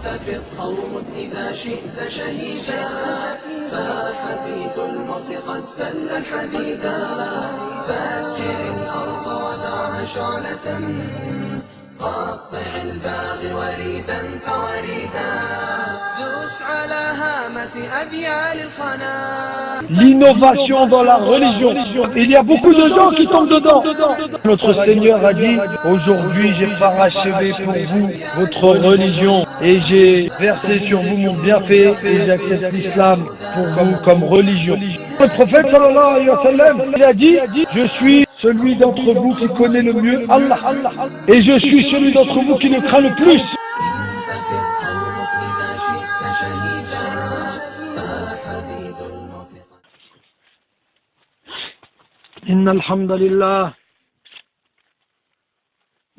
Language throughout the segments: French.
انتفض أو مت إذا شئت شهيدا، فحديد الموت قد فل الحديدا. فكر الأرض ودعها شعلة، قطع الباغي وريدا فوريدا. دوس على هامة أبيال الخنا. L'innovation dans la religion. Il y a beaucoup de gens qui tombent dedans. Notre Seigneur a dit, aujourd'hui j'ai parachevé pour vous votre religion et j'ai versé sur vous mon bienfait et j'accepte l'islam pour vous comme religion. Le prophète sallallahu alayhi wa sallam, il a dit, je suis celui d'entre vous qui connaît le mieux Allah et je suis celui d'entre vous qui le craint le plus. إن الحمد لله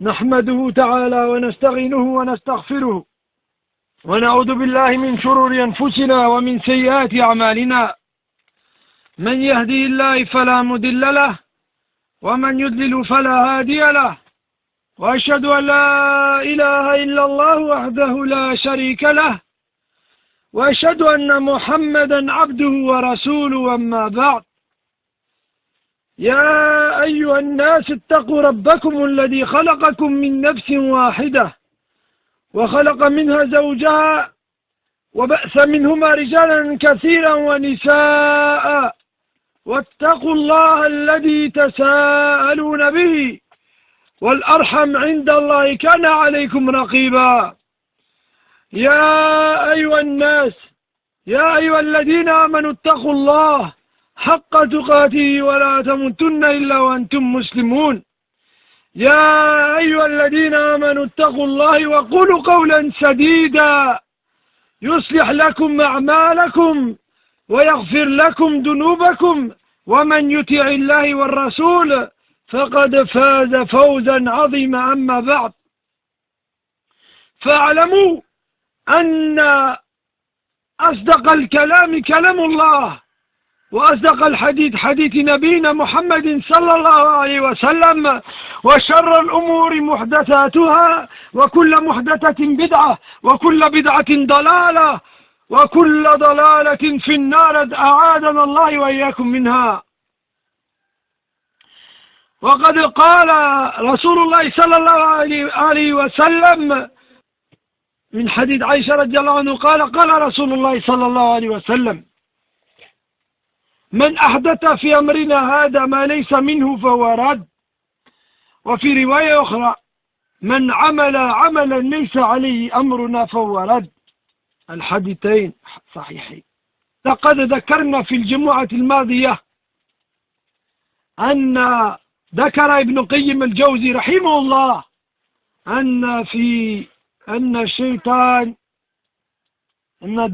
نحمده تعالى ونستعينه ونستغفره ونعوذ بالله من شرور أنفسنا ومن سيئات أعمالنا. من يهدي الله فلا مضل له ومن يضلل فلا هادي له، وأشهد أن لا إله إلا الله وحده لا شريك له، وأشهد أن محمدا عبده ورسوله. أما بعد، يا أيها الناس اتقوا ربكم الذي خلقكم من نفس واحدة وخلق منها زوجها وبأث منهما رجالا كثيرا ونساء، واتقوا الله الذي تساءلون به والأرحم عند الله كان عليكم رقيبا. يا أيها الناس، يا أيها الذين آمنوا اتقوا الله حق تقاته ولا تموتن إلا وأنتم مسلمون. يا أيها الذين آمنوا اتقوا الله وقولوا قولا سديدا يصلح لكم أعمالكم ويغفر لكم ذنوبكم، ومن يطع الله والرسول فقد فاز فوزا عظيما. أما بعد، فاعلموا أن أصدق الكلام كلام الله، وأصدق الحديث حديث نبينا محمد صلى الله عليه وسلم، وشر الأمور محدثاتها، وكل محدثة بدعة، وكل بدعة ضلالة، وكل ضلالة في النار، أعاذنا الله وإياكم منها. وقد قال رسول الله صلى الله عليه وسلم من حديث عائشة رضي الله عنه قال رسول الله صلى الله عليه وسلم: من أحدث في أمرنا هذا ما ليس منه فهو رد. وفي رواية أخرى: من عمل عملا ليس عليه أمرنا فهو رد. الحديثين صحيحين. لقد ذكرنا في الجمعة الماضية أن ذكر ابن قيم الجوزي رحمه الله أن الشيطان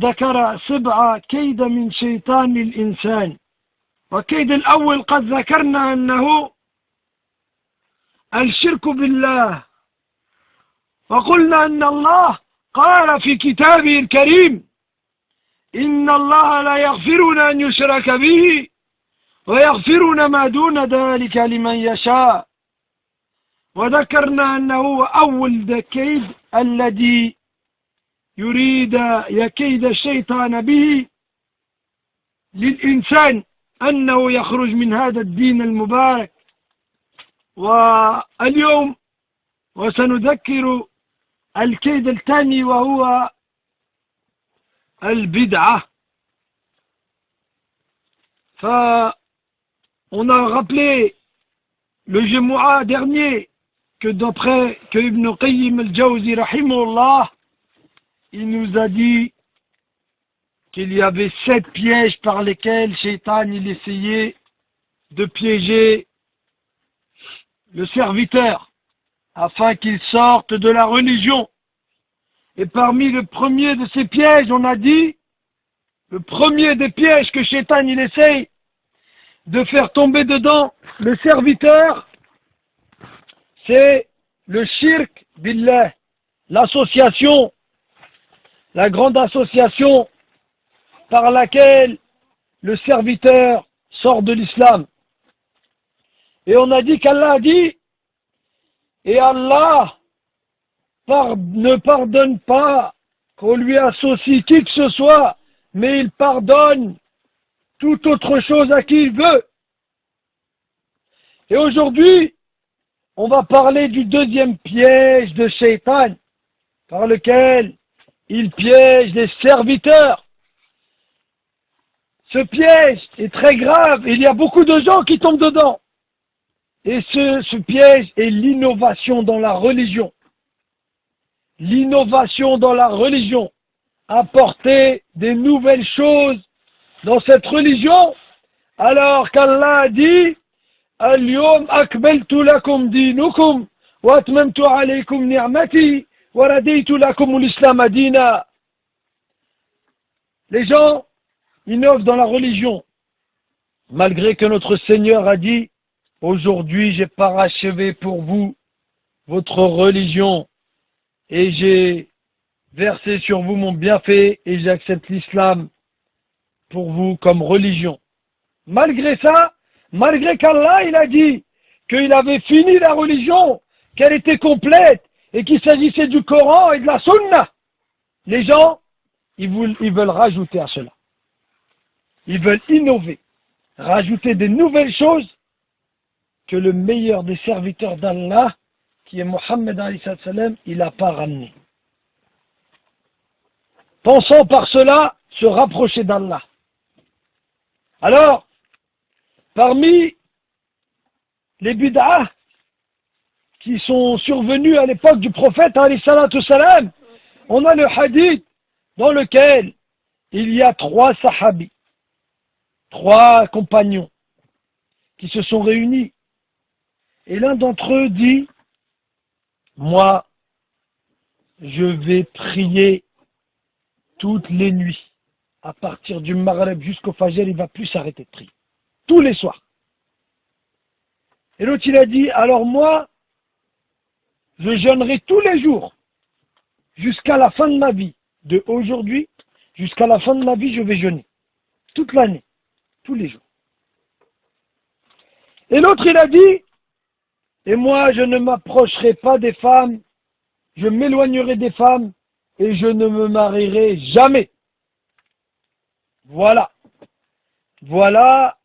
ذكر 7 كيد من شيطان الإنسان. وكيد الأول قد ذكرنا أنه الشرك بالله، وقلنا أن الله قال في كتابه الكريم: إن الله لا يغفرون أن يشرك به ويغفرون ما دون ذلك لمن يشاء. وذكرنا أنه أول كيد الذي يريد يكيد الشيطان به للإنسان أنه يخرج من هذا الدين المبارك. واليوم وسنذكر الكيد الثاني وهو البدعة. On a rappelé le Jumu'ah dernier que d'après Ibn Qayyim al-Jawzi rahimahullah, il nous a dit qu'il y avait 7 pièges par lesquels Shaitan il essayait de piéger le serviteur afin qu'il sorte de la religion. Et parmi le premier de ces pièges, on a dit, le premier des pièges que Shaitan il essaye de faire tomber dedans le serviteur, c'est le shirk billah, l'association, la grande association par laquelle le serviteur sort de l'islam. Et on a dit qu'Allah a dit, et Allah ne pardonne pas qu'on lui associe qui que ce soit, mais il pardonne toute autre chose à qui il veut. Et aujourd'hui, on va parler du deuxième piège de Shaitan, par lequel il piège les serviteurs. Ce piège est très grave, il y a beaucoup de gens qui tombent dedans. Et ce piège est l'innovation dans la religion. L'innovation dans la religion. Apporter des nouvelles choses dans cette religion, alors qu'Allah a dit Al-yawm akmaltu lakum dinukum wa atmamtu alaykum ni'mati wa raditu lakum al-islam dina. Les gens innovent dans la religion, malgré que notre Seigneur a dit aujourd'hui j'ai parachevé pour vous votre religion et j'ai versé sur vous mon bienfait et j'accepte l'islam pour vous comme religion. Malgré ça, malgré qu'Allah il a dit qu'il avait fini la religion, qu'elle était complète et qu'il s'agissait du Coran et de la Sunna, les gens ils veulent rajouter à cela. Ils veulent innover, rajouter des nouvelles choses que le meilleur des serviteurs d'Allah, qui est Mohammed alayhi salam, il n'a pas ramené. Pensant par cela se rapprocher d'Allah. Alors, parmi les bid'ah qui sont survenus à l'époque du prophète alayhi salatu salam, on a le hadith dans lequel il y a 3 sahabis, 3 compagnons qui se sont réunis. Et l'un d'entre eux dit, moi, je vais prier toutes les nuits. À partir du Maghreb jusqu'au Fajr, il ne va plus s'arrêter de prier. Tous les soirs. Et l'autre, il a dit, alors moi, je jeûnerai tous les jours, jusqu'à la fin de ma vie. De aujourd'hui, jusqu'à la fin de ma vie, je vais jeûner. Toute l'année. Tous les jours. Et l'autre, il a dit, et moi, je ne m'approcherai pas des femmes, je m'éloignerai des femmes, et je ne me marierai jamais. Voilà. Voilà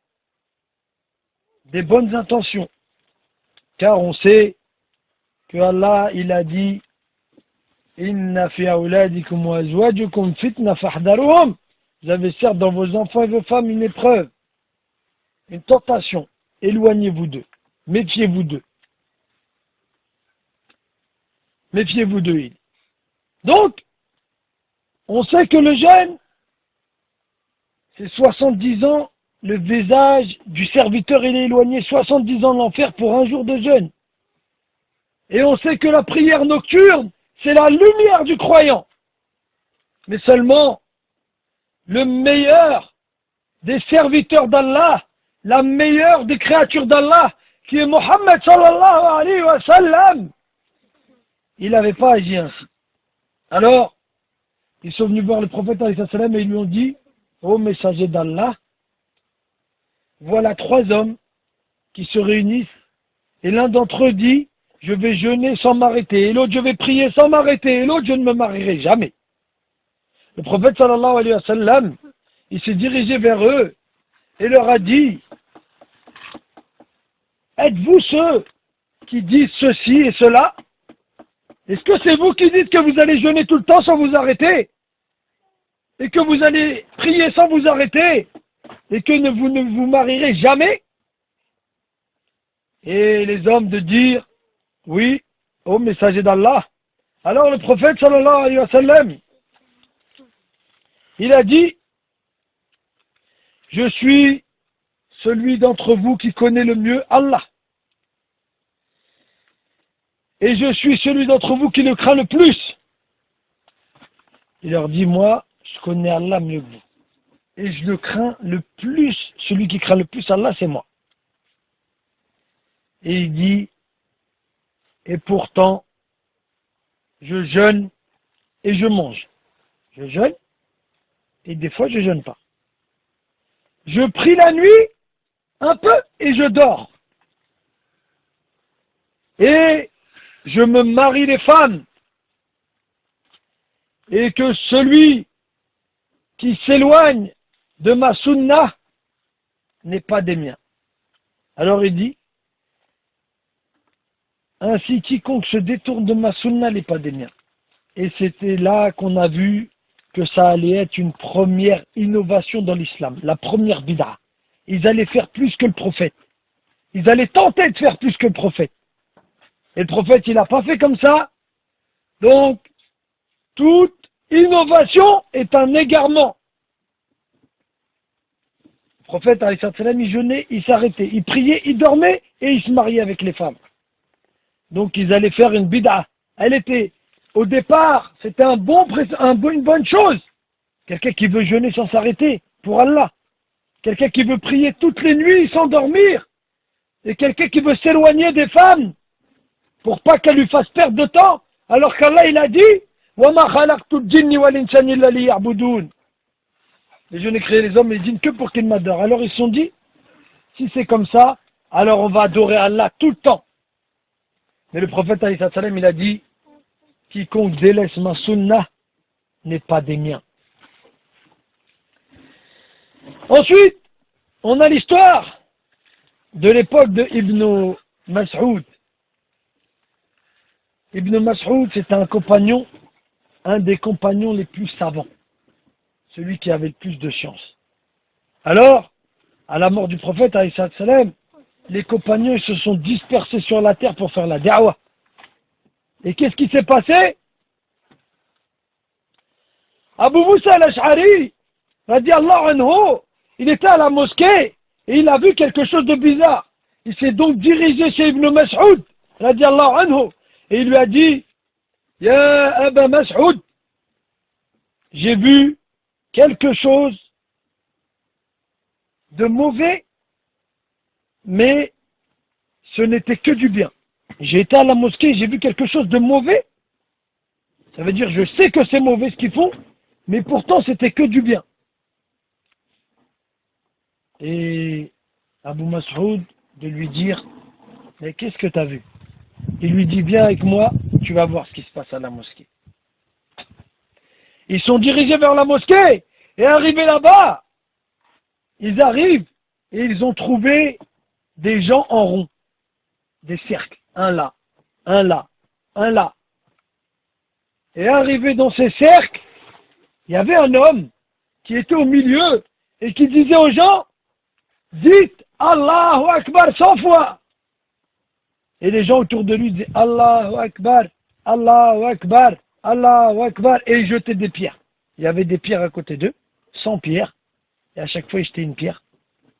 des bonnes intentions. Car on sait que Allah, il a dit, Inna fi awladikum wa azwajukum fitna fahdaruhum. Vous avez certes dans vos enfants et vos femmes une épreuve, une tentation. Éloignez-vous d'eux. Méfiez-vous d'eux. Méfiez-vous d'eux. Donc, on sait que le jeûne, c'est 70 ans, le visage du serviteur il est éloigné 70 ans de l'enfer pour un jour de jeûne. Et on sait que la prière nocturne, c'est la lumière du croyant. Mais seulement, le meilleur des serviteurs d'Allah, la meilleure des créatures d'Allah, qui est Mohammed sallallahu alayhi wa sallam, il n'avait pas agi ainsi. Alors, ils sont venus voir le prophète alayhi wa sallam et ils lui ont dit, ô messager d'Allah, voilà 3 hommes qui se réunissent et l'un d'entre eux dit, je vais jeûner sans m'arrêter, et l'autre je vais prier sans m'arrêter, et l'autre je ne me marierai jamais. Le prophète sallallahu alayhi wa sallam, il s'est dirigé vers eux et leur a dit, êtes-vous ceux qui disent ceci et cela? Est-ce que c'est vous qui dites que vous allez jeûner tout le temps sans vous arrêter? Et que vous allez prier sans vous arrêter? Et que vous ne vous marierez jamais? Et les hommes de dire, oui, ô messager d'Allah. Alors le prophète sallallahu alayhi wa sallam, il a dit, je suis celui d'entre vous qui connaît le mieux Allah. Et je suis celui d'entre vous qui le craint le plus. Il leur dit, moi, je connais Allah mieux que vous. Et je le crains le plus, celui qui craint le plus Allah, c'est moi. Et il dit, et pourtant, je jeûne et je mange. Je jeûne et des fois je jeûne pas. Je prie la nuit un peu et je dors. Et je me marie les femmes. et que celui qui s'éloigne de ma sunna n'est pas des miens. Alors il dit, ainsi quiconque se détourne de ma sunna n'est pas des miens. Et c'était là qu'on a vu que ça allait être une première innovation dans l'islam, la première bid'a. Ils allaient faire plus que le prophète. Ils allaient tenter de faire plus que le prophète. Et le prophète, il n'a pas fait comme ça. Donc, toute innovation est un égarement. Le prophète, il jeûnait, il s'arrêtait, il priait, il dormait et il se mariait avec les femmes. Donc, ils allaient faire une bid'a. Elle était, au départ, c'était une bonne chose. Quelqu'un qui veut jeûner sans s'arrêter, pour Allah. Quelqu'un qui veut prier toutes les nuits sans dormir. Et quelqu'un qui veut s'éloigner des femmes pour pas qu'elles lui fassent perdre de temps, alors qu'Allah il a dit وَمَا خَلَقْتُ الْجِنِّ وَالْإِنسَانِ إِلَّا لِيَعْبُدُونَ. Et je n'ai créé les hommes et les djinns que pour qu'ils m'adorent. Alors ils se sont dit, si c'est comme ça, alors on va adorer Allah tout le temps. Mais le prophète il a dit, quiconque délaisse ma sunnah n'est pas des miens. Ensuite, on a l'histoire de l'époque de Ibn Mas'ud. Ibn Mas'ud, c'était un des compagnons les plus savants, celui qui avait le plus de science. Alors, à la mort du prophète, les compagnons se sont dispersés sur la terre pour faire la da'wah. Et qu'est-ce qui s'est passé? Abu Musa al-Ash'ari, radiallahu anhu, il était à la mosquée et il a vu quelque chose de bizarre. Il s'est donc dirigé chez Ibn Mas'ud, radiallahu anhu, et il lui a dit, Ya Aba Mas'ud, j'ai vu quelque chose de mauvais, mais ce n'était que du bien. J'ai été à la mosquée, j'ai vu quelque chose de mauvais. Ça veut dire, je sais que c'est mauvais ce qu'ils font, mais pourtant c'était que du bien. Et Abu Mas'ud de lui dire, mais qu'est-ce que tu as vu? Il lui dit, viens avec moi, tu vas voir ce qui se passe à la mosquée. Ils sont dirigés vers la mosquée, et arrivés là-bas, ils arrivent, et ils ont trouvé des gens en rond, des cercles, un là, un là, un là. Et arrivé dans ces cercles, il y avait un homme qui était au milieu, et qui disait aux gens, dites Allahu Akbar 100 fois. Et les gens autour de lui disaient Allahu Akbar, Allahu Akbar, Allahu Akbar, et ils jetaient des pierres. Il y avait des pierres à côté d'eux, 100 pierres, et à chaque fois ils jetaient une pierre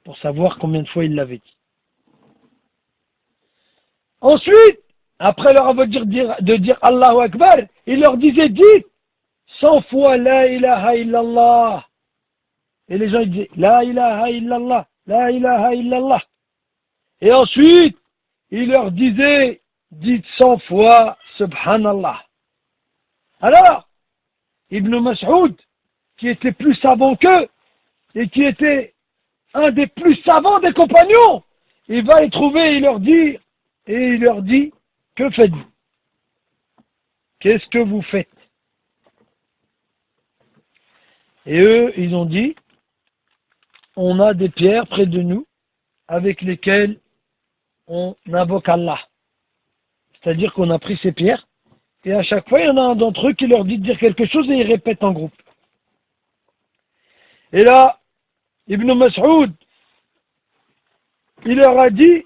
pour savoir combien de fois il l'avait dit. Ensuite, après leur avoir de dire Allahu Akbar, il leur disait dites 100 fois La ilaha illallah. Et les gens ils disaient La ilaha illallah, La ilaha illallah. Et ensuite, il leur disait, dites 100 fois Subhanallah. Alors, Ibn Mas'ud, qui était plus savant qu'eux, et qui était un des plus savants des compagnons, il va les trouver et il leur dit, que faites-vous? Qu'est-ce que vous faites? Et eux, ils ont dit, on a des pierres près de nous, avec lesquelles on invoque Allah. C'est-à-dire qu'on a pris ces pierres, et à chaque fois, il y en a un d'entre eux qui leur dit de dire quelque chose et ils répètent en groupe. Et là, Ibn Mas'ud, il leur a dit,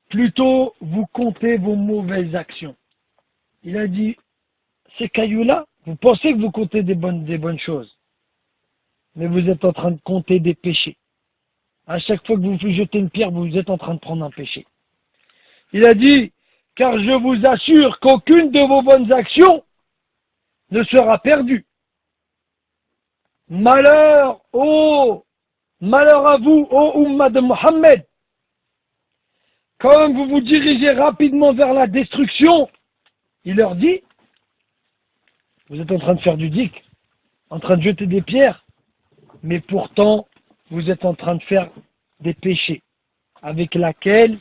plutôt vous comptez vos mauvaises actions. Il a dit, ces cailloux-là, vous pensez que vous comptez des bonnes choses. Mais vous êtes en train de compter des péchés. À chaque fois que vous jetez une pierre, vous êtes en train de prendre un péché. Il a dit, car je vous assure qu'aucune de vos bonnes actions ne sera perdue. Malheur à vous, ô Ummah de Mohammed. Quand vous vous dirigez rapidement vers la destruction, il leur dit, vous êtes en train de faire du dik, en train de jeter des pierres, mais pourtant, vous êtes en train de faire des péchés, avec laquelle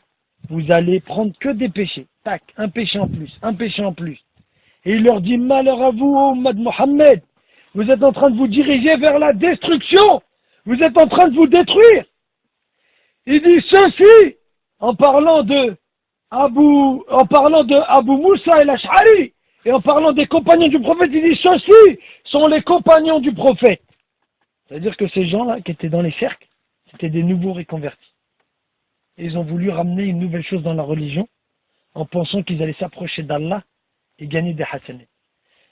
vous allez prendre que des péchés. Tac, un péché en plus, un péché en plus. Et il leur dit, malheur à vous, ô Ummah de Mohammed, vous êtes en train de vous diriger vers la destruction, vous êtes en train de vous détruire. Il dit ceci, en parlant de Abu Moussa el-Ash'ari, et en parlant des compagnons du prophète, il dit ceux-ci sont les compagnons du prophète. C'est-à-dire que ces gens-là qui étaient dans les cercles, c'était des nouveaux reconvertis. Et ils ont voulu ramener une nouvelle chose dans la religion, en pensant qu'ils allaient s'approcher d'Allah et gagner des hasanats.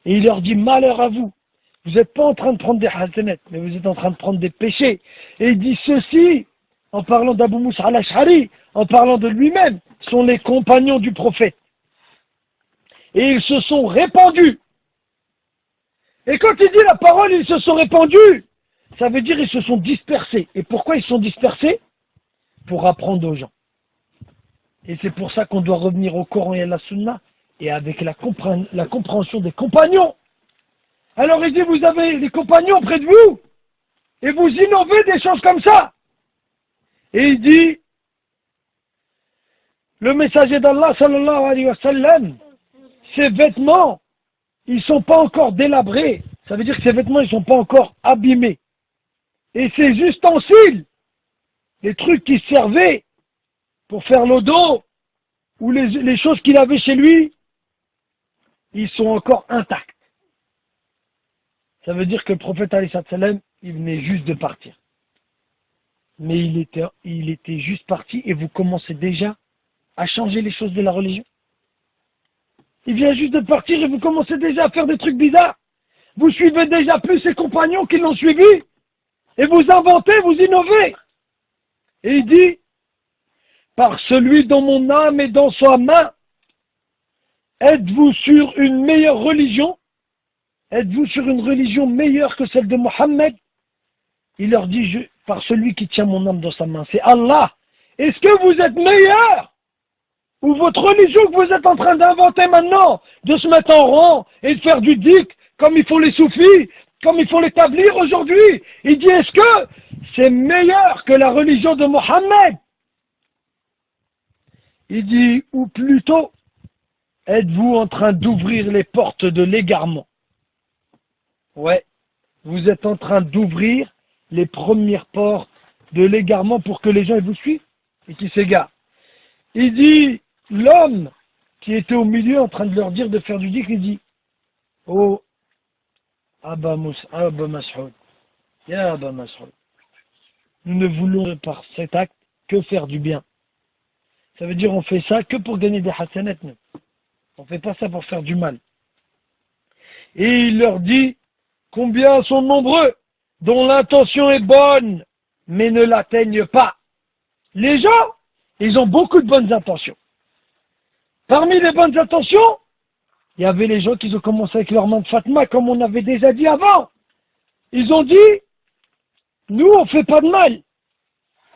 Et il leur dit, malheur à vous, vous n'êtes pas en train de prendre des hasanats, mais vous êtes en train de prendre des péchés. Et il dit ceci, en parlant d'Abu Moussa al-Ash'ari, en parlant de lui-même, sont les compagnons du prophète. Et ils se sont répandus. Et quand il dit la parole, ils se sont répandus, ça veut dire ils se sont dispersés. Et pourquoi ils sont dispersés? Pour apprendre aux gens. Et c'est pour ça qu'on doit revenir au Coran et à la Sunna, et avec la compréhension des compagnons. Alors il dit, vous avez des compagnons près de vous, et vous innovez des choses comme ça. Et il dit, le messager d'Allah, sallallahu alayhi wa sallam, ses vêtements, ils ne sont pas encore délabrés. Ça veut dire que ses vêtements, ils ne sont pas encore abîmés. Et ses ustensiles, les trucs qui servaient pour faire le dos, ou les choses qu'il avait chez lui, ils sont encore intacts. Ça veut dire que le prophète, alayhi salam, il venait juste de partir. Mais il était juste parti et vous commencez déjà à changer les choses de la religion. Il vient juste de partir et vous commencez déjà à faire des trucs bizarres. Vous suivez déjà plus ses compagnons qui l'ont suivi. Et vous inventez, vous innovez. Et il dit, par celui dont mon âme est dans sa main, êtes-vous sur une meilleure religion? Êtes-vous sur une religion meilleure que celle de Mohammed? Il leur dit, par celui qui tient mon âme dans sa main, c'est Allah. Est-ce que vous êtes meilleur? Ou votre religion que vous êtes en train d'inventer maintenant, de se mettre en rang et de faire du dik, comme il faut les soufis, comme il faut l'établir aujourd'hui? Il dit, est-ce que c'est meilleur que la religion de Mohammed? Il dit, ou plutôt, êtes-vous en train d'ouvrir les portes de l'égarement? Ouais, vous êtes en train d'ouvrir les premières portes de l'égarement pour que les gens vous suivent et qui s'égarent. Il dit, l'homme qui était au milieu en train de leur dire de faire du dik, il dit, oh, Abba Mas'ud, ya Abba Mas'ud, nous ne voulons par cet acte que faire du bien. Ça veut dire on fait ça que pour gagner des hasanats. On ne fait pas ça pour faire du mal. Et il leur dit, combien sont nombreux dont l'intention est bonne, mais ne l'atteignent pas. Les gens, ils ont beaucoup de bonnes intentions. Parmi les bonnes intentions, il y avait les gens qui ont commencé avec leur main de Fatma, comme on avait déjà dit avant. Ils ont dit, nous on ne fait pas de mal.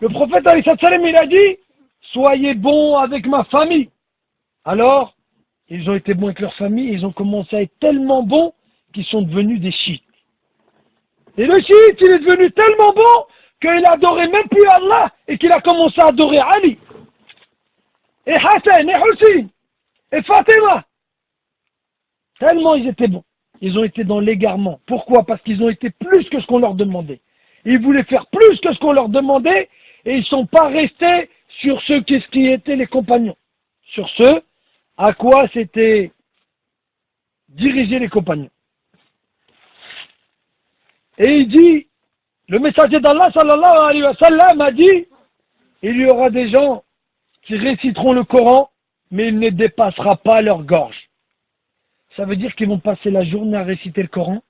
Le prophète alayhi salam, il a dit, soyez bons avec ma famille. Alors, ils ont été bons avec leur famille, ils ont commencé à être tellement bons qu'ils sont devenus des chiites. Et le chiite, il est devenu tellement bon qu'il adorait même plus Allah et qu'il a commencé à adorer Ali. Et Hassan, et Hussein, et Fatima. Tellement ils étaient bons. Ils ont été dans l'égarement. Pourquoi? Parce qu'ils ont été plus que ce qu'on leur demandait. Ils voulaient faire plus que ce qu'on leur demandait et ils ne sont pas restés sur ce qui étaient les compagnons. Sur ce à quoi s'étaient dirigés les compagnons. Et il dit, le messager d'Allah sallallahu alayhi wa sallam a dit, il y aura des gens qui réciteront le Coran, mais il ne dépassera pas leur gorge. Ça veut dire qu'ils vont passer la journée à réciter le Coran,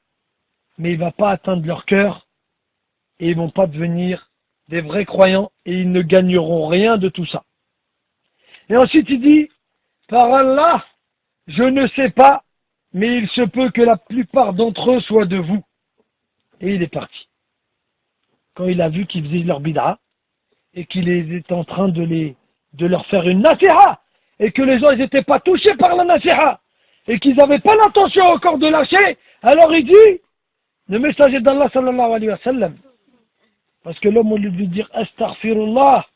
mais il ne va pas atteindre leur cœur, et ils ne vont pas devenir des vrais croyants, et ils ne gagneront rien de tout ça. Et ensuite il dit, par Allah, je ne sais pas, mais il se peut que la plupart d'entre eux soient de vous. Et il est parti. Quand il a vu qu'ils faisaient leur bid'a et qu'il était en train de leur faire une nasiha et que les gens n'étaient pas touchés par la nasiha et qu'ils n'avaient pas l'intention encore de lâcher, alors il dit, le messager d'Allah sallallahu alayhi wa sallam, parce que l'homme au lieu de lui dire astaghfirullah,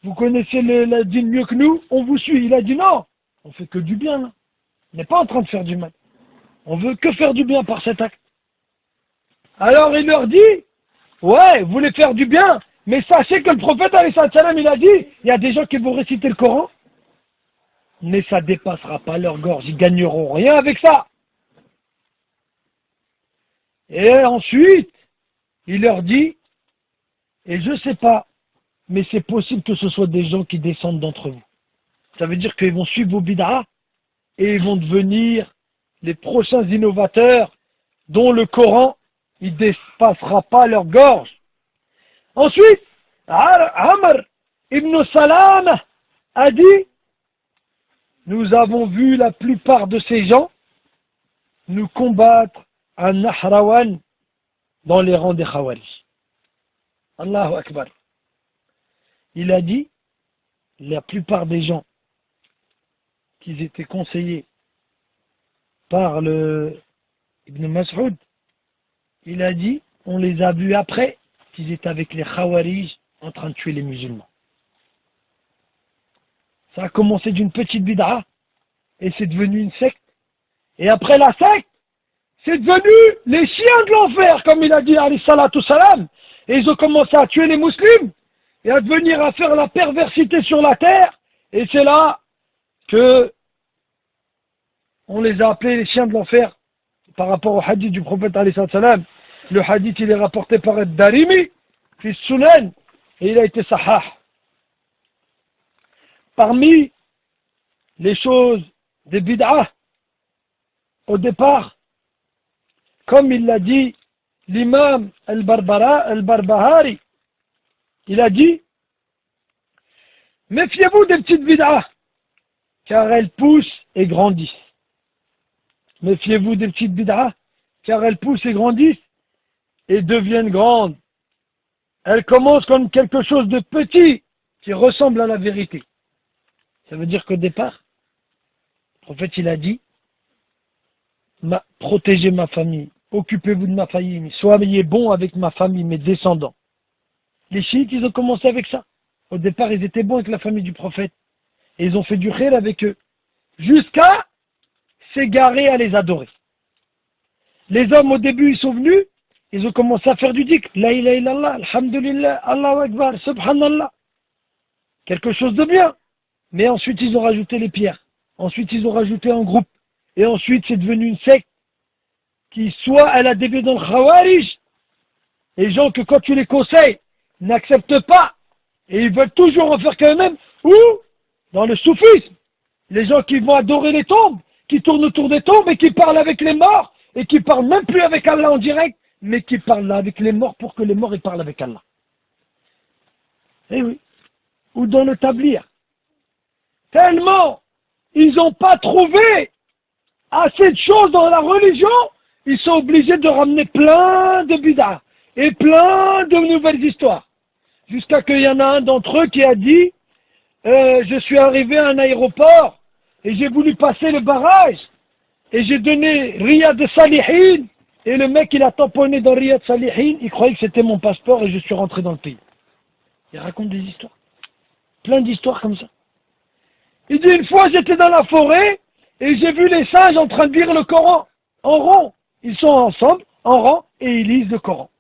vous connaissez la dîne mieux que nous, on vous suit. Il a dit non, on fait que du bien là. On n'est pas en train de faire du mal. On veut que faire du bien par cet acte. Alors il leur dit, ouais, vous voulez faire du bien, mais sachez que le prophète alayhi salam, il a dit, il y a des gens qui vont réciter le Coran, mais ça ne dépassera pas leur gorge, ils gagneront rien avec ça. Et ensuite, il leur dit, et je ne sais pas, mais c'est possible que ce soit des gens qui descendent d'entre vous. Ça veut dire qu'ils vont suivre vos bid'ah et ils vont devenir les prochains innovateurs dont le Coran ne dépassera pas leur gorge. Ensuite, Amr ibn Salam a dit, nous avons vu la plupart de ces gens nous combattre à Nahrawan dans les rangs des Khawarij. Allahu Akbar. Il a dit, la plupart des gens qui étaient conseillés par le Ibn Mas'ud, il a dit, on les a vus après qu'ils étaient avec les Khawarij en train de tuer les musulmans. Ça a commencé d'une petite bid'a et c'est devenu une secte. Et après la secte, c'est devenu les chiens de l'enfer, comme il a dit alayhi salatu salam. Et ils ont commencé à tuer les musulmans et à devenir à faire la perversité sur la terre. Et c'est là que on les a appelés les chiens de l'enfer par rapport au hadith du prophète alayhi salatu salam. Le hadith il est rapporté par Ad-Darimi, fils Sunan, et il a été sahah. Parmi les choses des bid'ah, au départ, comme il l'a dit l'imam al-Barbahari, il a dit, méfiez-vous des petites bid'ah, car elles poussent et grandissent. Méfiez-vous des petites bid'ah, car elles poussent et grandissent et deviennent grandes. Elles commencent comme quelque chose de petit qui ressemble à la vérité. Ça veut dire qu'au départ, le prophète il a dit, protégez ma famille, occupez-vous de ma famille, soyez bons avec ma famille, mes descendants. Les chiites, ils ont commencé avec ça. Au départ, ils étaient bons avec la famille du prophète. Et ils ont fait du khir avec eux. Jusqu'à s'égarer à les adorer. Les hommes, au début, ils sont venus, ils ont commencé à faire du dhikr. La ilaha illallah, alhamdulillah, Allahu Akbar, subhanallah. Quelque chose de bien. Mais ensuite, ils ont rajouté les pierres. Ensuite, ils ont rajouté un groupe. Et ensuite, c'est devenu une secte qui, soit elle a dévié dans le Khawarij, les gens que quand tu les conseilles, n'acceptent pas, et ils veulent toujours en faire quand même, ou dans le soufisme, les gens qui vont adorer les tombes, qui tournent autour des tombes et qui parlent avec les morts, et qui parlent même plus avec Allah en direct, mais qui parlent avec les morts pour que les morts ils parlent avec Allah. Eh oui. Ou dans le tablir. Tellement ils n'ont pas trouvé assez de choses dans la religion, ils sont obligés de ramener plein de bid'ah et plein de nouvelles histoires. Jusqu'à qu'il y en a un d'entre eux qui a dit je suis arrivé à un aéroport et j'ai voulu passer le barrage et j'ai donné Riyad Salihin et le mec il a tamponné dans Riyad Salihin, il croyait que c'était mon passeport et je suis rentré dans le pays. Il raconte des histoires. Plein d'histoires comme ça. Il dit une fois j'étais dans la forêt et j'ai vu les singes en train de lire le Coran en rond. Ils sont ensemble, en rang, et ils lisent le Coran.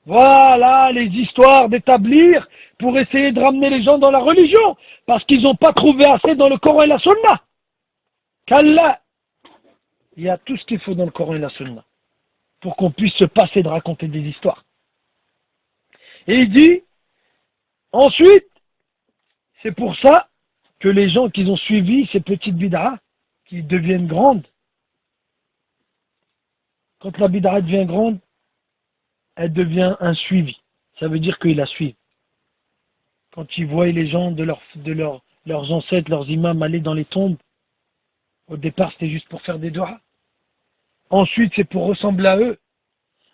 Voilà les histoires d'établir pour essayer de ramener les gens dans la religion, parce qu'ils n'ont pas trouvé assez dans le Coran et la Sunna. Qu'Allah, il y a tout ce qu'il faut dans le Coran et la Sunna, pour qu'on puisse se passer de raconter des histoires. Et il dit, ensuite, c'est pour ça que les gens qui ont suivi ces petites bid'ah, qui deviennent grandes, quand la bid'ah devient grande, elle devient un suivi. Ça veut dire qu'ils la suivent. Quand ils voient les gens de leurs ancêtres, leurs imams aller dans les tombes, au départ c'était juste pour faire des doigts. Ensuite c'est pour ressembler à eux.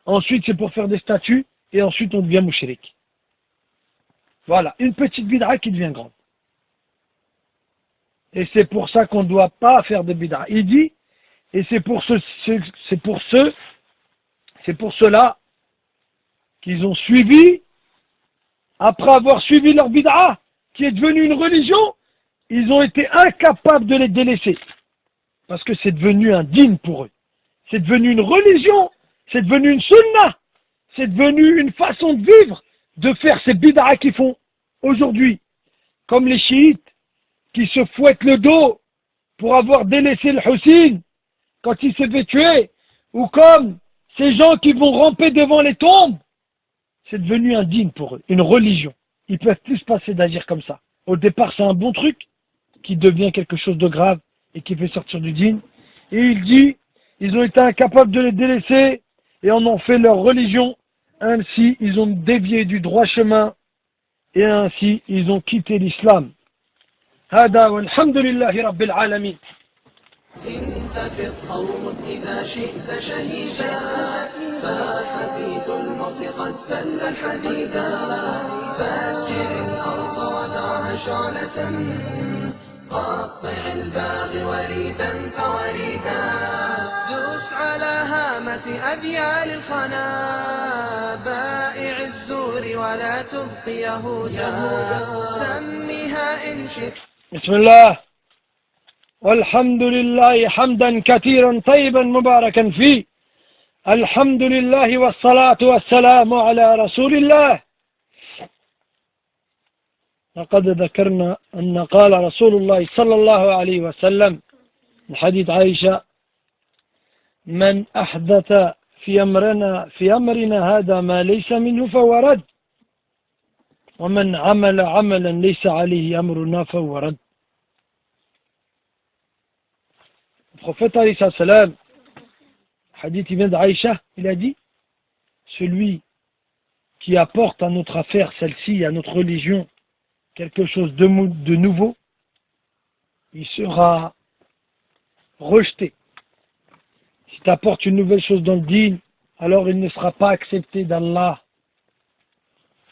Ensuite c'est pour faire des statues. Et ensuite on devient mouchirik. Voilà, une petite bid'ah qui devient grande. Et c'est pour ça qu'on ne doit pas faire de bid'ah. Il dit, et c'est pour cela qu'ils ont suivi après avoir suivi leur bid'a, qui est devenue une religion, ils ont été incapables de les délaisser. Parce que c'est devenu un dîn pour eux. C'est devenu une religion, c'est devenu une sunna, c'est devenu une façon de vivre, de faire ces bid'a qu'ils font aujourd'hui. Comme les chiites qui se fouettent le dos pour avoir délaissé le Hussein quand il s'est fait tuer, ou comme ces gens qui vont ramper devant les tombes. C'est devenu un dîn pour eux, une religion. Ils peuvent plus se passer d'agir comme ça. Au départ, c'est un bon truc qui devient quelque chose de grave et qui fait sortir du dîn. Et il dit, ils ont été incapables de les délaisser et en ont fait leur religion. Ainsi, ils ont dévié du droit chemin et ainsi, ils ont quitté l'islam. Hada walhamdulillahi rabbil alamin. انتفض قوم إذا شئت شهيدا فحديد الموت قد فل حديدا فجر الأرض ودعها شعلة قطع الباغي وريدا فوريدا دوس على هامة أبيال الخنا بائع الزور ولا تبقي يهودا سميها إن شئت. بسم الله والحمد لله حمدا كثيرا طيبا مباركا فيه. الحمد لله والصلاة والسلام على رسول الله. لقد ذكرنا أن قال رسول الله صلى الله عليه وسلم من حديث عائشة: من أحدث في أمرنا هذا ما ليس منه فهو رد ومن عمل عملا ليس عليه أمرنا فهو رد. Le prophète alayhi salam, hadith il vient d'Aïcha, il a dit: celui qui apporte à notre affaire, celle-ci, à notre religion, quelque chose de nouveau, il sera rejeté. Si tu apportes une nouvelle chose dans le dîn, alors il ne sera pas accepté d'Allah.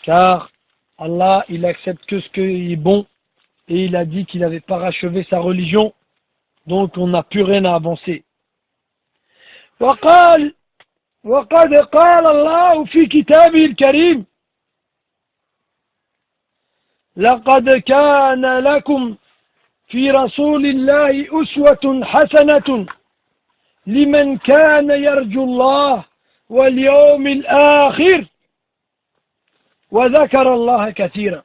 Car Allah, il accepte que ce qui est bon, et il a dit qu'il avait parachevé sa religion. Donc on n'a plus rien à avancer. وقد قال الله في كتابه الكريم: لقد كان لكم في رسول الله أسوة حسنة لمن كان يرجو الله واليوم الآخر وذكر الله كثيرا.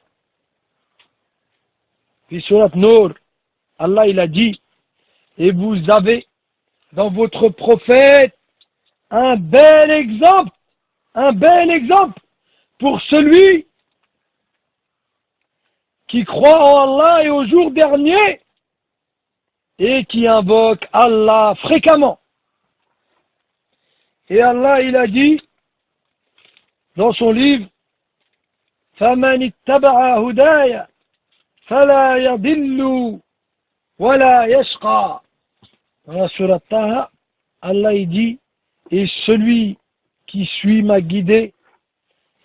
في سورة نور, Allah il a dit: et vous avez dans votre prophète un bel exemple pour celui qui croit en Allah et au jour dernier et qui invoque Allah fréquemment. Et Allah il a dit dans son livre: فَمَنِ اتَّبَعَ هُدَايَ فَلَا يَضِلُّ وَلَا يَشْقَى. Dans la sourate Taha, Allah il dit: et celui qui suit ma guidée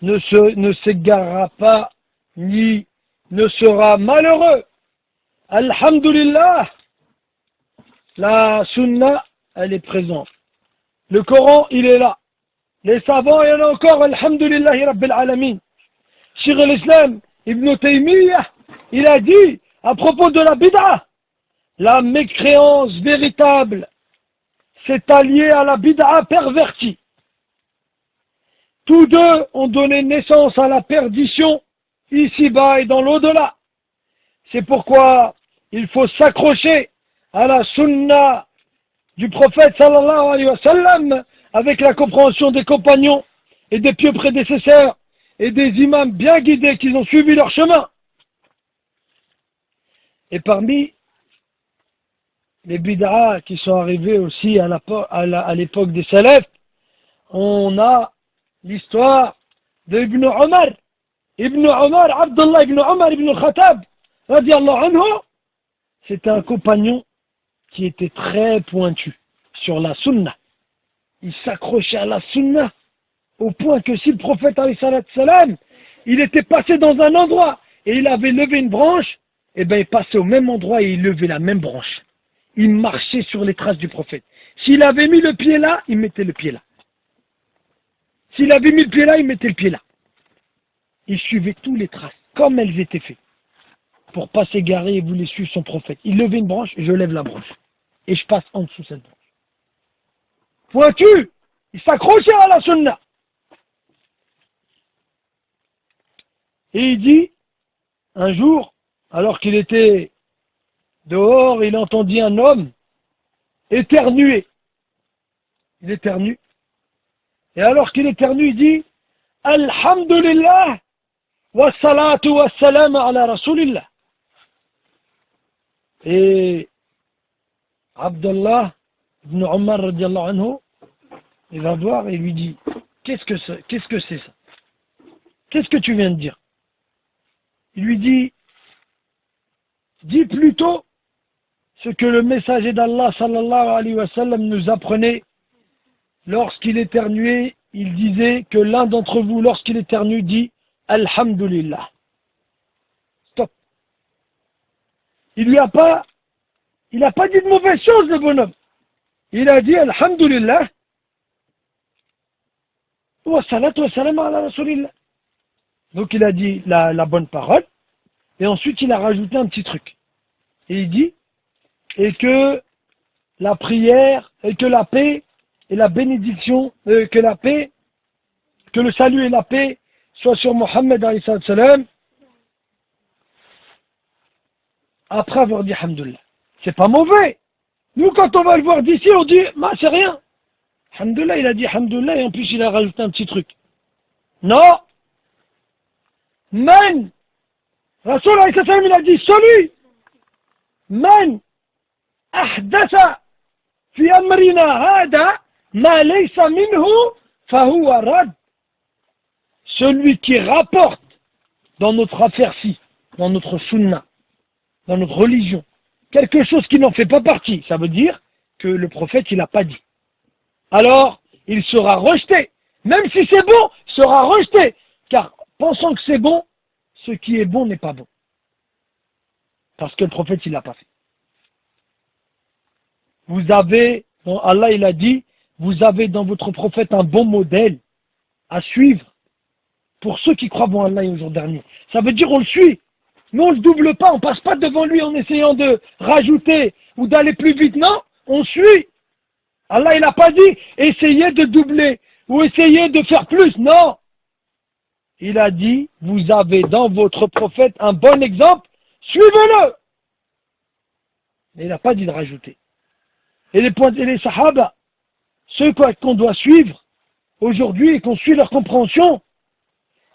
ne s'égarera pas ni ne sera malheureux. Alhamdulillah, la sunna elle est présente. Le Coran il est là. Les savants il y en a encore. Alhamdulillahi rabbil alamin. Cheikh al-Islam Ibn Taymiyyah il a dit à propos de la bid'a: la mécréance véritable s'est alliée à la bid'a pervertie. Tous deux ont donné naissance à la perdition ici-bas et dans l'au-delà. C'est pourquoi il faut s'accrocher à la sunna du prophète sallallahu alayhi wa sallam avec la compréhension des compagnons et des pieux prédécesseurs et des imams bien guidés qui ont suivi leur chemin. Et parmi les bid'a qui sont arrivés aussi à l'époque des salafs, on a l'histoire de Ibn Omar. Ibn Omar, Abdullah ibn Omar ibn Khattab, radiallahu anhu, c'était un compagnon qui était très pointu sur la sunna. Il s'accrochait à la sunna au point que si le prophète alayhi salam, il était passé dans un endroit et il avait levé une branche, et bien il passait au même endroit et il levait la même branche. Il marchait sur les traces du prophète. S'il avait mis le pied là, il mettait le pied là. S'il avait mis le pied là, il mettait le pied là. il suivait tous les traces, comme elles étaient faites, pour pas s'égarer et voulait suivre son prophète. Il levait une branche, je lève la branche. Et je passe en dessous cette branche. Pointu, il s'accrochait à la sunna. Et il dit, un jour, alors qu'il était dehors, il entendit un homme éternuer. Il éternue. Et alors qu'il éternue, il dit, Alhamdulillah, wa salatu wa salam ala rasulillah. Et Abdullah ibn Omar radiallahu anhu, il va voir et lui dit, qu'est-ce que c'est ça? Qu'est-ce que tu viens de dire? Il lui dit, dis plutôt ce que le messager d'Allah sallallahu alayhi wa sallam nous apprenait lorsqu'il éternuait. Il disait que l'un d'entre vous, lorsqu'il éternue, dit Alhamdulillah. Stop. Il n'a pas dit de mauvaise chose, le bonhomme. Il a dit Alhamdulillah. Wa salatu wa salam ala rasulillah. Donc il a dit la bonne parole. Et ensuite il a rajouté un petit truc. Et il dit, et que la prière, et que la paix, et la bénédiction, que la paix, que le salut et la paix soient sur Mohammed alayhi salam, après avoir dit Alhamdulillah. C'est pas mauvais. Nous, quand on va le voir d'ici, on dit, c'est rien. Alhamdulillah, il a dit Alhamdulillah, et en plus il a rajouté un petit truc. Non. Man, Rasul alayhi salam, il a dit, celui, man, ahdasa, fi amrina hada, ma laysa minhu, fahuwa rad. Celui qui rapporte dans notre affaire-ci, dans notre sunna, dans notre religion, quelque chose qui n'en fait pas partie, ça veut dire que le prophète, il n'a pas dit. Alors, il sera rejeté. Même si c'est bon, il sera rejeté. Car, pensant que c'est bon, ce qui est bon n'est pas bon. Parce que le prophète, il l'a pas fait. Vous avez, Allah, il a dit, vous avez dans votre prophète un bon modèle à suivre pour ceux qui croient en Allah et au jour dernier. Ça veut dire on le suit, mais on ne le double pas, on ne passe pas devant lui en essayant de rajouter ou d'aller plus vite. Non, on suit. Allah, il n'a pas dit essayez de doubler ou essayez de faire plus. Non. Il a dit, vous avez dans votre prophète un bon exemple, suivez-le. Mais il n'a pas dit de rajouter. Et les sahaba, ceux qu'on doit suivre aujourd'hui et qu'on suit leur compréhension,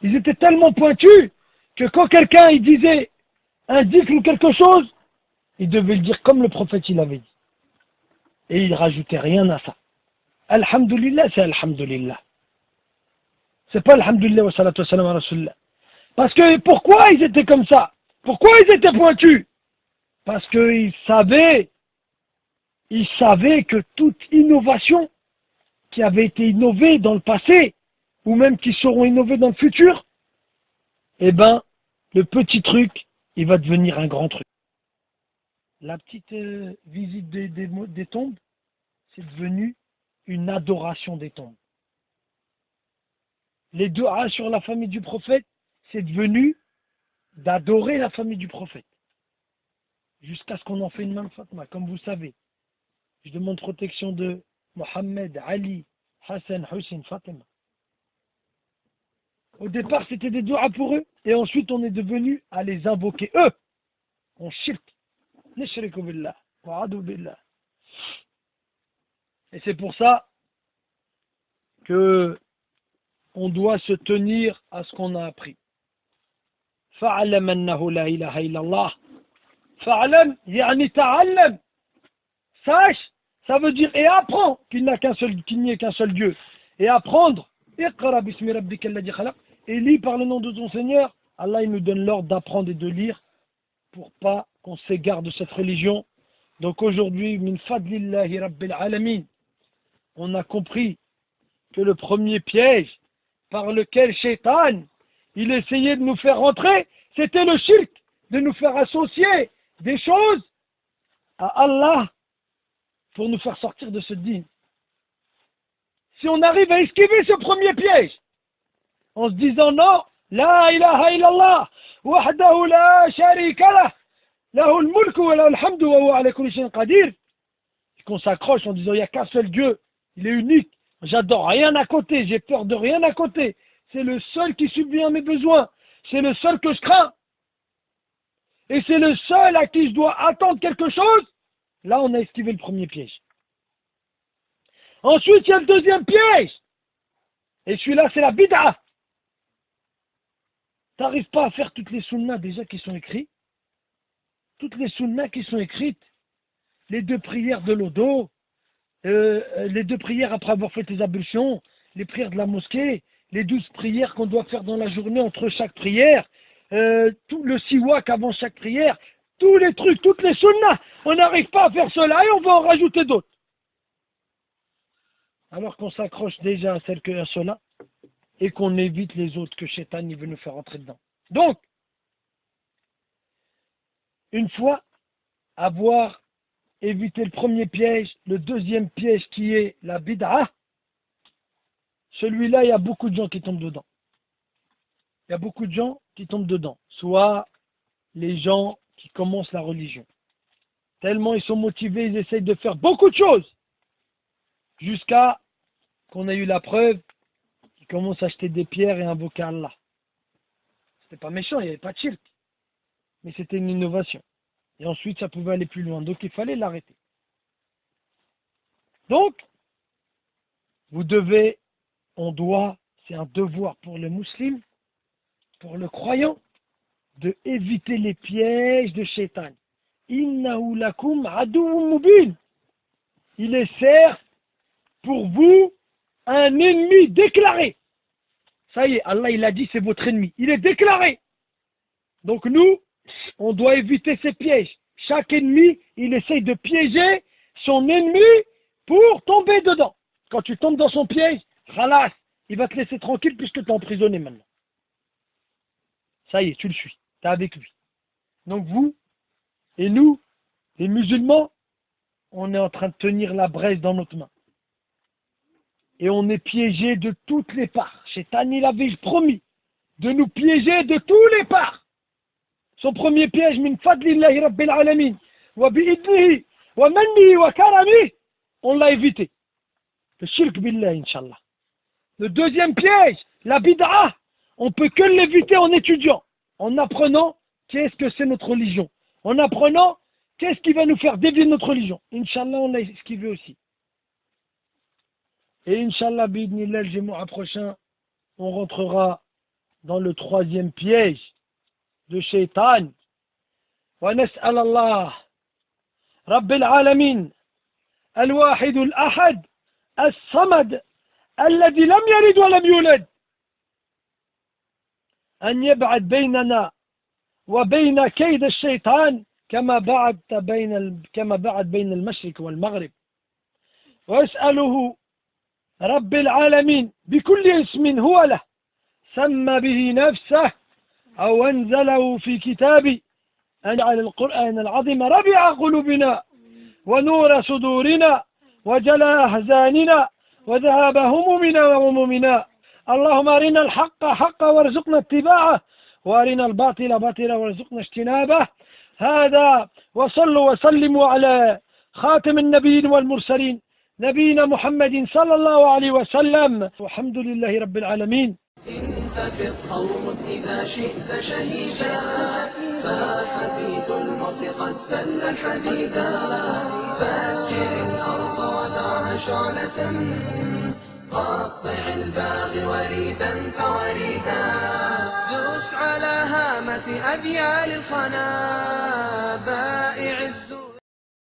ils étaient tellement pointus que quand quelqu'un il disait un dhikr ou quelque chose, il devait le dire comme le prophète il avait dit. Et il rajoutait rien à ça. Alhamdulillah, c'est Alhamdulillah. C'est pas Alhamdulillah wa salatu wa salam ala rasulillah. Parce que pourquoi ils étaient comme ça? Pourquoi ils étaient pointus? Parce qu'ils savaient que toute innovation qui avait été innovée dans le passé, ou même qui seront innovées dans le futur, eh ben, le petit truc, il va devenir un grand truc. La petite visite des tombes, c'est devenu une adoration des tombes. Les du'as sur la famille du prophète, c'est devenu d'adorer la famille du prophète. Jusqu'à ce qu'on en fait une même Fatma, comme vous savez. Je demande protection de Mohammed, Ali, Hassan, Hussein, Fatima. Au départ, c'était des du'as pour eux, et ensuite on est devenu à les invoquer eux. On shirk. Nishriku billah, wa'adu billah. Et c'est pour ça que on doit se tenir à ce qu'on a appris. Fa'alam annahu la ilaha illallah. Fa'alam, yani ta'allam. Sache, ça veut dire et apprends qu'il n'y a qu'un seul Dieu. Et apprendre, iqra bismi rabbika alladhi khalaq, et lis par le nom de ton Seigneur. Allah il nous donne l'ordre d'apprendre et de lire pour pas qu'on s'égare de cette religion. Donc aujourd'hui, min fadlillahi rabbil alamin, on a compris que le premier piège par lequel Shaitan, il essayait de nous faire rentrer, c'était le shirk, de nous faire associer des choses à Allah pour nous faire sortir de ce dîn. Si on arrive à esquiver ce premier piège, en se disant non, لا إله إلا الله وحده لا شريك له له الملك وله الحمد وهو على كل شيء قدير. Et qu'on s'accroche en disant il n'y a qu'un seul Dieu, il est unique, j'adore rien à côté, j'ai peur de rien à côté, c'est le seul qui subvient à mes besoins, c'est le seul que je crains, et c'est le seul à qui je dois attendre quelque chose. Là on a esquivé le premier piège. Ensuite il y a le deuxième piège, et celui-là c'est la bid'a. T'arrives pas à faire toutes les sunnas déjà qui sont écrites, toutes les sunnas qui sont écrites, les 2 prières de l'odo, les 2 prières après avoir fait tes ablutions, les prières de la mosquée, les 12 prières qu'on doit faire dans la journée entre chaque prière, tout le siwak avant chaque prière, tous les trucs, toutes les sunnas, on n'arrive pas à faire cela et on va en rajouter d'autres. Alors qu'on s'accroche déjà à cela et qu'on évite les autres que Shaitan il veut nous faire entrer dedans. Donc, une fois avoir évité le premier piège, le deuxième piège qui est la bid'a, celui-là, il y a beaucoup de gens qui tombent dedans. Il y a beaucoup de gens qui tombent dedans. Soit les gens qui commencent la religion. Tellement ils sont motivés, ils essayent de faire beaucoup de choses. Jusqu'à qu'on ait eu la preuve qu'ils commencent à acheter des pierres et invoquer Allah. C'était pas méchant, il n'y avait pas de shirk. Mais c'était une innovation. Et ensuite, ça pouvait aller plus loin. Donc, il fallait l'arrêter. Donc, c'est un devoir pour les musulmans, pour le croyant, de éviter les pièges de Shaitan. Innahu lakum aduwwun mubin. Il est certes pour vous un ennemi déclaré. Ça y est, Allah il a dit c'est votre ennemi. Il est déclaré. Donc nous, on doit éviter ces pièges. Chaque ennemi, il essaye de piéger son ennemi pour tomber dedans. Quand tu tombes dans son piège, khalas, il va te laisser tranquille puisque tu es emprisonné maintenant. Ça y est, tu le suis. Tu es avec lui. Donc vous et nous, les musulmans, on est en train de tenir la braise dans notre main. Et on est piégé de toutes les parts. Shaitan, il avait promis de nous piéger de tous les parts. Son premier piège, min fadlillahi rabbil alamin, wa bi'idnihi, wa mannihi, wa karamihi, on l'a évité. Le shirk billah, inshallah. Le deuxième piège, la bid'a, on peut que l'éviter en étudiant, en apprenant qu'est-ce que c'est notre religion, en apprenant qu'est-ce qui va nous faire dévier de notre religion. Inch'Allah, on l'a esquivé aussi. Et Inch'Allah, bi'idnillah, le Jumu'ah prochain, on rentrera dans le troisième piège de Shaitan. Wa nas'al Allah, Rabbil Alamin, Al-Wahid Al-Ahad, Al-Samad, Alladhi lam yalid wa lam yulad, أن يبعد بيننا وبين كيد الشيطان كما بعد بين المشرق والمغرب. وأسأله رب العالمين بكل اسم هو له سمى به نفسه أو أنزله في كتابه أن يجعل القرآن العظيم ربيع قلوبنا ونور صدورنا وجلاء أحزاننا وذهاب همومنا وغمومنا. اللهم أرنا الحق حقا وارزقنا اتباعه وأرنا الباطل باطلا وارزقنا اجتنابه. هذا وصلوا وسلموا على خاتم النبيين والمرسلين نبينا محمد صلى الله عليه وسلم والحمد لله رب العالمين. انتفض قوم إذا شئت شهيدا فحديد الموت قد فل الحديدا فجر الأرض ودعها شعلة قطع الباغي وريدا فوريدا دوس على هامة أبيال الخنا بائع الزور.